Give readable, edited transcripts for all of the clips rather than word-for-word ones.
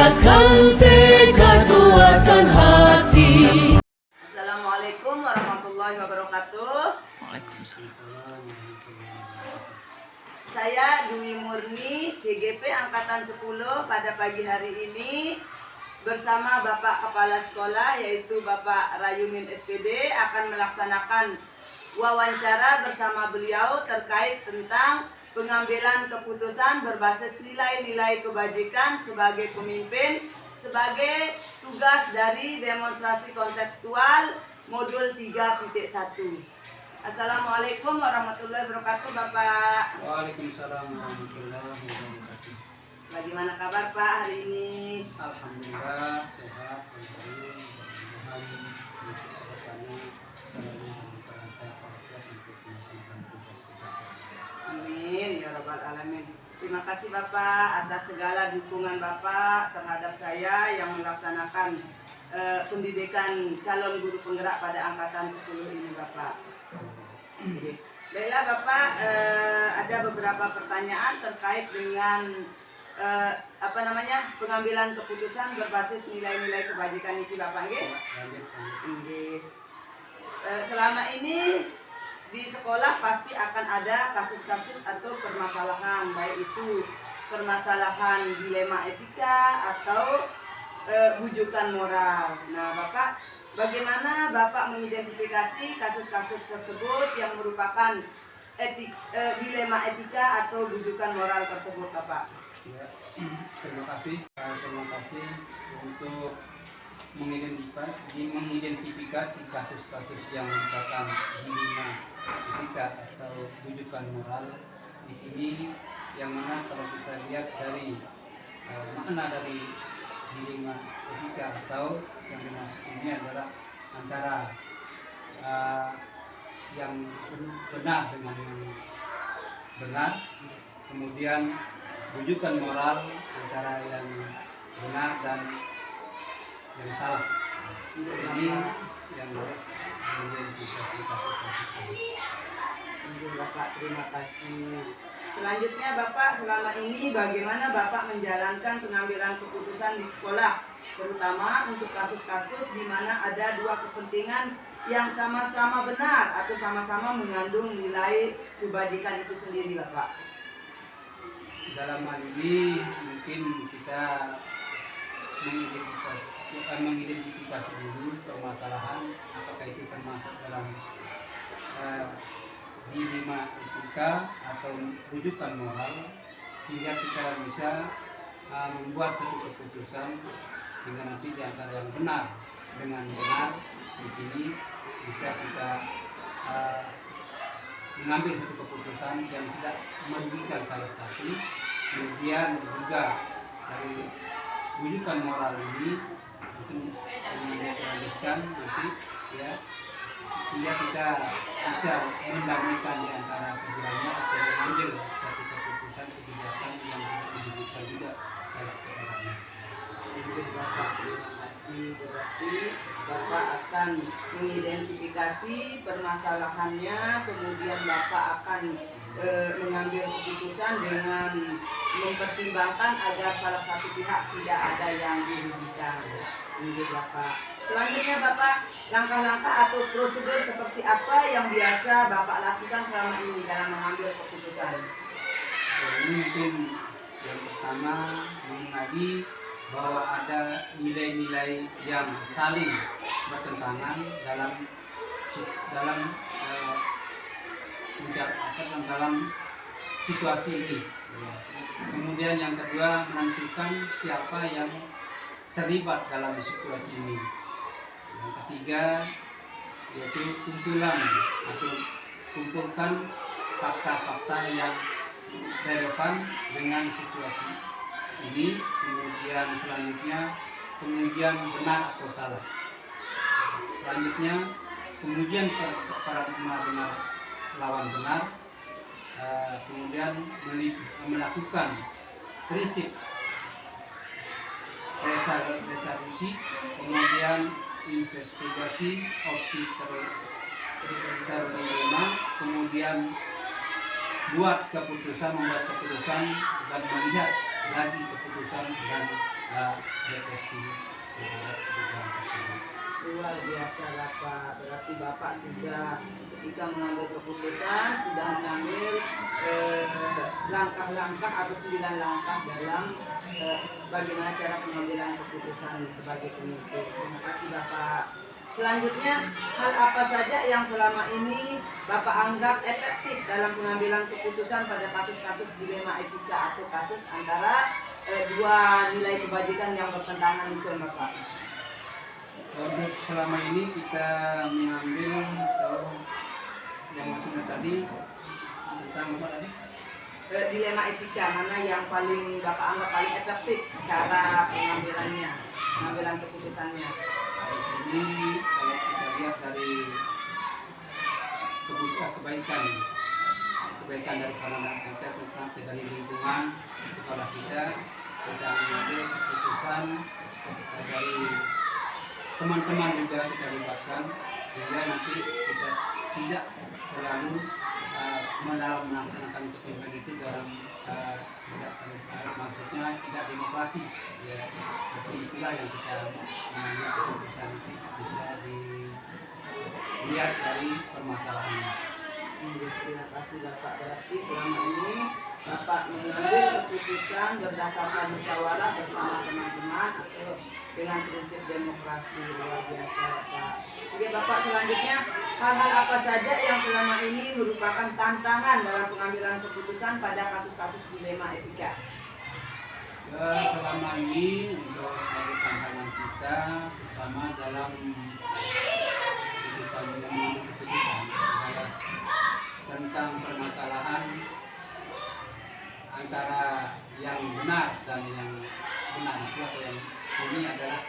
meningkatkan tekad kuatkan hati. Assalamualaikum warahmatullahi wabarakatuh. Waalaikumsalam. Saya Dwi Murni, CGP Angkatan 10 pada pagi hari ini bersama Bapak Kepala Sekolah yaitu Bapak Rayumin SPD akan melaksanakan wawancara bersama beliau terkait tentang pengambilan keputusan berbasis nilai-nilai kebajikan sebagai pemimpin sebagai tugas dari demonstrasi kontekstual modul 3.1. Assalamualaikum warahmatullahi wabarakatuh, Bapak. Waalaikumsalam warahmatullahi wabarakatuh. Bagaimana kabar Pak hari ini? Alhamdulillah sehat selalu. Mudah-mudahan selalu terasa kuat untuk melaksanakan tugas kita. Amin ya rabbal alamin. Terima kasih Bapak atas segala dukungan Bapak terhadap saya yang melaksanakan pendidikan calon guru penggerak pada angkatan 10 ini Bapak. Baiklah Bapak, ada beberapa pertanyaan terkait dengan pengambilan keputusan berbasis nilai-nilai kebajikan ini Bapak nggih? Nggih. Selama ini di sekolah pasti akan ada kasus-kasus atau permasalahan, baik itu permasalahan dilema etika atau bujukan moral. Nah Bapak, bagaimana Bapak mengidentifikasi kasus-kasus tersebut yang merupakan dilema etika atau bujukan moral tersebut Bapak? Ya, terima kasih untuk mengidentifikasi kasus-kasus yang merupakan dilema etika atau bujukan moral. Di sini yang mana kalau kita lihat dari makna dari dilema etika atau yang dimaksud ini adalah antara yang benar dengan yang benar, kemudian bujukan moral antara yang benar dan yang salah. Ini yang harus mengidentifikasi kasus-kasus ini. Bapak, terima kasih. Selanjutnya Bapak, selama ini bagaimana Bapak menjalankan pengambilan keputusan di sekolah, terutama untuk kasus-kasus di mana ada dua kepentingan yang sama-sama benar atau sama-sama mengandung nilai kebajikan itu sendiri Bapak? Dalam hal ini mungkin kita mengidentifikasi dulu permasalahan apakah itu termasuk dalam dilema etika atau rujukan moral, sehingga kita bisa membuat suatu keputusan dengan nanti di antara yang benar dengan benar. Di sini bisa kita mengambil satu keputusan yang tidak merugikan salah satu, kemudian juga dari rujukan moral ini itu dilanjutkan nanti ya, sehingga kita bisa mendamaikan di antara keduanya atau mengambil satu keputusan kebijakan yang dirugikan juga salah seorangnya. Bapak, terima kasih. Berarti Bapak akan mengidentifikasi permasalahannya, kemudian Bapak akan mengambil keputusan dengan mempertimbangkan agar salah satu pihak tidak ada yang dirugikan. Ini Bapak. Selanjutnya Bapak, langkah-langkah atau prosedur seperti apa yang biasa Bapak lakukan selama ini dalam mengambil keputusan? Ini mungkin yang pertama mengenai bahwa ada nilai-nilai yang saling bertentangan dalam situasi ini. Kemudian yang kedua, menentukan siapa yang terlibat dalam situasi ini. Yang ketiga yaitu kumpulkan fakta-fakta yang relevan dengan situasi ini. Kemudian selanjutnya pengujian benar atau salah. Selanjutnya pengujian paradigma benar lawan benar. Kemudian melakukan prinsip resolusi, kemudian investigasi opsi terlima, kemudian membuat keputusan dan melihat lagi keputusan dan refleksi terhadap keputusan tersebut. Luar biasa Bapak, berarti Bapak sudah ketika mengambil keputusan sudah mengambil langkah-langkah atau 9 langkah dalam bagaimana cara pengambilan keputusan sebagai pemimpin. Terima kasih Bapak. Selanjutnya, hal apa saja yang selama ini Bapak anggap efektif dalam pengambilan keputusan pada kasus-kasus dilema etika atau kasus antara dua nilai kebajikan yang bertentangan itu Bapak? Untuk selama ini kita mengambil yang maksudnya tadi tentang apa tadi? Dilema etika mana yang paling Bapak anggap paling efektif cara pengambilan keputusannya? Di sini kalau kita lihat dari kebaikan dari anak kita tentang dari lingkungan sekolah kita mengambil keputusan dari teman-teman juga kita libatkan sehingga nanti kita tidak terlalu dalam melaksanakan keputusan itu dalam maksudnya tidak demokrasi ya. Jadi itulah yang kita mengambil keputusan itu bisa dilihat dari permasalahannya. Terima kasih Bapak. Berarti selama ini Bapak mengambil keputusan berdasarkan musyawarah bersama teman-teman atau dengan prinsip demokrasi. Luar biasa Bapak. Oke Bapak, selanjutnya hal-hal apa saja yang selama ini merupakan tantangan dalam pengambilan keputusan pada kasus-kasus dilema etika? Selama ini untuk sebagai tantangan kita bersama dalam mengambil keputusan adalah tentang permasalahan antara yang benar dan yang benar itu atau yang ini adalah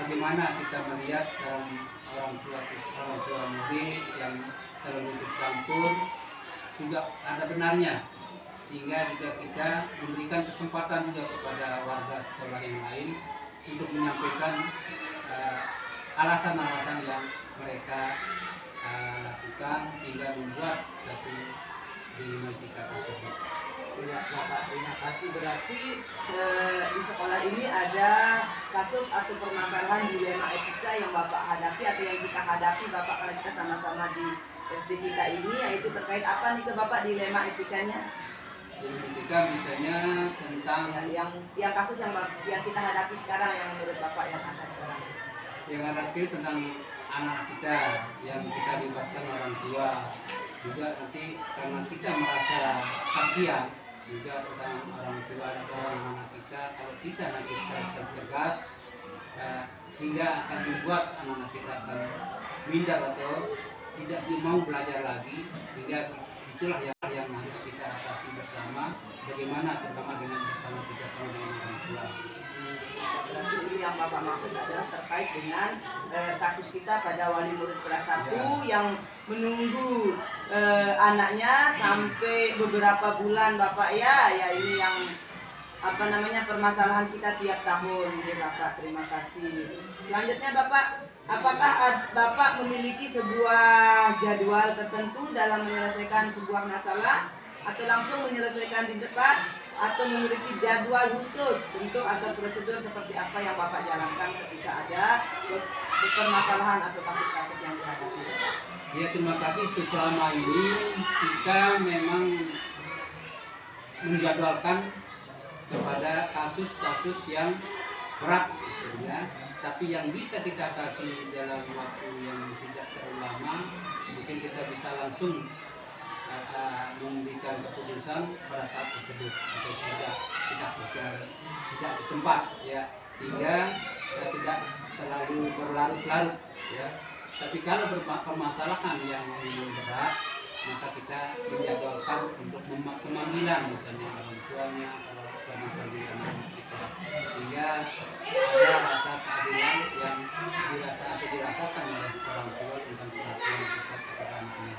bagaimana kita melihat orang tua murid yang selalu ikut campur juga ada benarnya, sehingga juga kita memberikan kesempatan juga kepada warga sekolah yang lain untuk menyampaikan alasan-alasan yang mereka lakukan sehingga membuat satu dilema etika tersebut. Ya, Bapak, terima kasih. Berarti di sekolah ini ada kasus atau permasalahan dilema etika yang Bapak hadapi atau yang kita hadapi Bapak karena kita sama-sama di SD kita ini, yaitu terkait apa nih ke Bapak dilema etikanya? Dilema etika misalnya tentang yang kasus yang kita hadapi sekarang yang menurut Bapak yang ada sekarang. Yang ada sekali tentang anak kita yang kita libatkan orang tua juga nanti karena kita merasa kasihan juga tentang orang tua atau anak kita, kalau kita nanti secara tegas sehingga akan membuat anak kita akan minder atau tidak mau belajar lagi, sehingga itulah yang harus kita atasi bersama, bagaimana terutama dengan bersama kita sama dengan orang tua. Berarti ini yang Bapak maksud adalah terkait dengan kasus kita pada wali murid kelas 1 yang menunggu anaknya sampai beberapa bulan Bapak ya ini yang permasalahan kita tiap tahun ya Bapak. Terima kasih. Selanjutnya Bapak, apakah Bapak memiliki sebuah jadwal tertentu dalam menyelesaikan sebuah masalah atau langsung menyelesaikan di depan atau memiliki jadwal khusus bentuk atau prosedur seperti apa yang Bapak jalankan ketika ada permasalahan atau kasus-kasus yang dihadapi? Ya, terima kasih. Selama ini kita memang menjadwalkan kepada kasus-kasus yang berat istilahnya, tapi yang bisa kita atasi dalam waktu yang tidak terlalu lama, mungkin kita bisa langsung memberikan keputusan pada saat tersebut atau tidak di tempat ya, sehingga tidak terlalu berlarut-larut ya. Tapi kalau permasalahan yang berat, maka kita menjadwalkan untuk pemanggilan misalnya orang tuanya kalau permasalahan anak kita, sehingga ada rasa keadilan yang dirasakan oleh orang tua tentang perhatian kita kepada anaknya.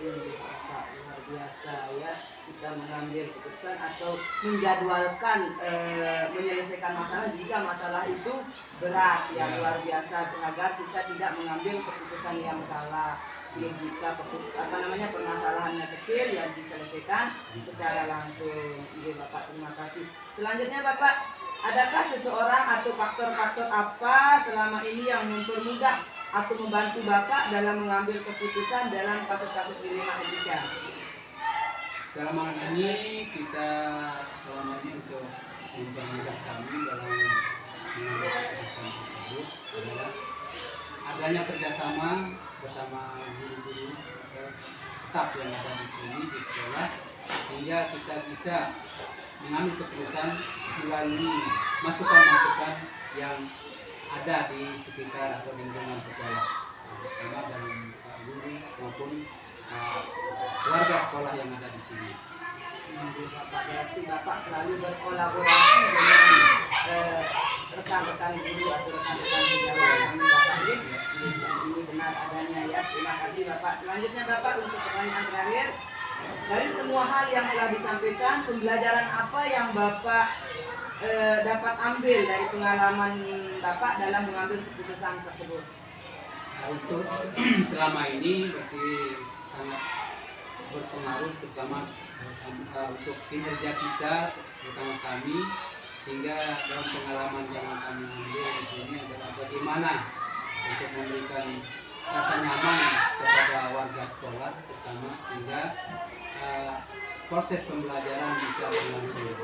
Luar biasa ya, kita mengambil keputusan atau menjadwalkan menyelesaikan masalah jika masalah itu berat ya, luar biasa agar kita tidak mengambil keputusan yang salah. jika permasalahannya kecil yang diselesaikan secara langsung. Iya Bapak, terima kasih. Selanjutnya Bapak, adakah seseorang atau faktor-faktor apa selama ini yang mempermudah atau membantu Bapak dalam mengambil keputusan dalam kasus-kasus dilema etika? Dalam hal ini kita selama ini untuk mempermudah kami dalam mengambil keputusan tersebut adalah adanya kerjasama bersama guru-guru atau staf yang ada di sini di sekolah, sehingga kita bisa mengambil keputusan melalui masukan-masukan yang ada di sekitar atau lingkungan sekolah, terutama dari Pak Guru maupun warga sekolah yang ada di sini. Bapak, berarti Bapak selalu berkolaborasi dengan rekan-rekan guru atau rekan-rekan sejawat kami Bapak. Ini benar adanya ya. Terima kasih Bapak. Selanjutnya Bapak, untuk pertanyaan terakhir, dari semua hal yang telah disampaikan, pembelajaran apa yang Bapak dapat ambil dari pengalaman Bapak dalam mengambil keputusan tersebut? Untuk selama ini berarti sangat berpengaruh, terutama untuk kinerja kita, terutama kami, sehingga dalam pengalaman yang kami ambil di sini adalah bagaimana untuk memberikan rasa nyaman kepada warga sekolah, terutama sehingga proses pembelajaran bisa berlangsung.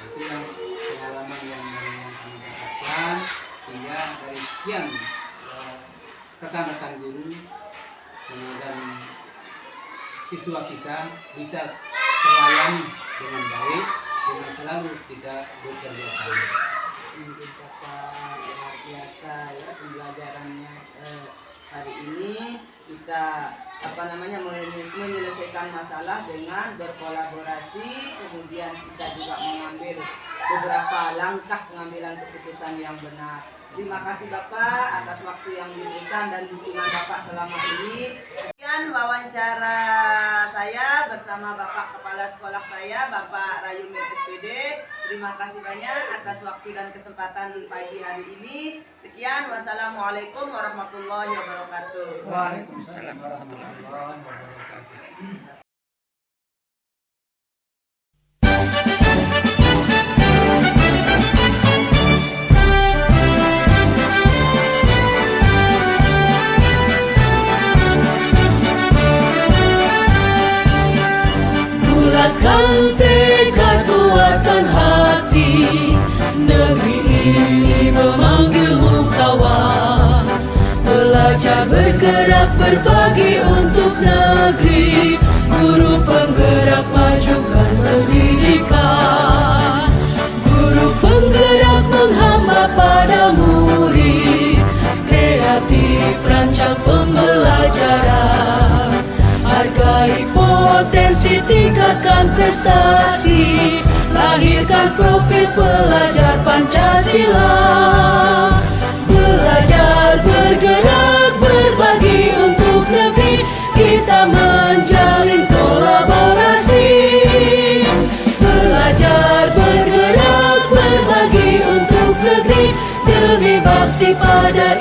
Itu yang pengalaman yang kami dapatkan, sehingga dari sekian rekan-rekan guru dan siswa kita bisa terlayani dengan baik, dengan selalu kita bekerja sama. Mungkin Bapak luar biasa ya pembelajarannya hari ini. Kita menyelesaikan masalah dengan berkolaborasi, kemudian kita juga mengambil beberapa langkah pengambilan keputusan yang benar. Terima kasih Bapak atas waktu yang diberikan dan dukungan Bapak selama ini. Sekian wawancara saya bersama Bapak Kepala Sekolah saya, Bapak Rayumir SPD. Terima kasih banyak atas waktu dan kesempatan pagi hari ini. Sekian, wassalamualaikum warahmatullahi wabarakatuh. Waalaikumsalam warahmatullahi wabarakatuh. Bulatkan tekad, kuatkan hati, negeri ini memanggilmu kawan. Belajar bergerak berbagi untuk negeri, guru penggerak majukan pendidikan. Guru penggerak menghamba pada murid, kreatif rancang pembelajaran. Hargai potensi, tingkatkan prestasi, lahirkan profil pelajar Pancasila. Belajar bergerak berbagi untuk negeri, kita menjalin kolaborasi. Belajar bergerak berbagi untuk negeri, demi bakti pada